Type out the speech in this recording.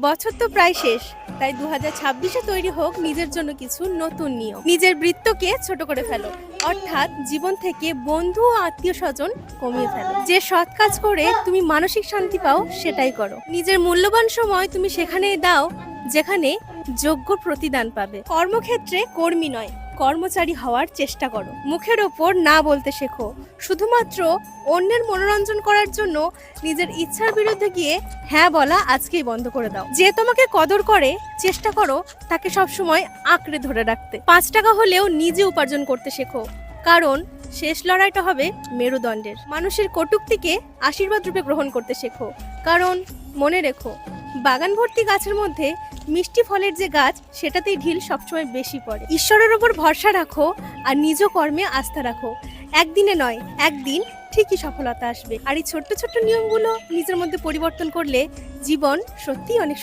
বছর তো প্রায় শেষ, তাই 2026-এ তৈরি হোক নিজের জন্য কিছু নতুন নিয়ম। নিজের বৃত্তকে ছোট করে ফেলো, অর্থাৎ জীবন থেকে বন্ধু ও আত্মীয় স্বজন কমিয়ে ফেলো। যে সৎ কাজ করে তুমি মানসিক শান্তি পাও সেটাই করো। নিজের মূল্যবান সময় তুমি সেখানেই দাও যেখানে যোগ্য প্রতিদান পাবে। কর্মক্ষেত্রে কর্মী নয়, কর্মচারী হওয়ার চেষ্টা করো। মুখের ওপর না বলতে শেখো। শুধুমাত্র অন্যের মনোরঞ্জন করার জন্য নিজের ইচ্ছার বিরুদ্ধে গিয়ে হ্যাঁ বলা আজকেই বন্ধ করে দাও। যে তোমাকে কদর করে চেষ্টা করো তাকে সবসময় আঁকড়ে ধরে রাখতে। 5 টাকা হলেও নিজে উপার্জন করতে শেখো, কারণ শেষ লড়াইটা হবে মেরুদণ্ডের। মানুষের কটূক্তিকে আশীর্বাদ রূপে গ্রহণ করতে শেখো, কারণ মনে রেখো বাগান ভর্তি গাছের মধ্যে মিষ্টি ফলের যে গাছ সেটাতেই ঢিল সবসময় বেশি পড়ে। ঈশ্বরের ওপর ভরসা রাখো আর নিজ কর্মে আস্থা রাখো। একদিনে নয়, একদিন ঠিকই সফলতা আসবে। আর এই ছোট্ট ছোট্ট নিয়মগুলো নিজের মধ্যে পরিবর্তন করলে জীবন সত্যিই অনেক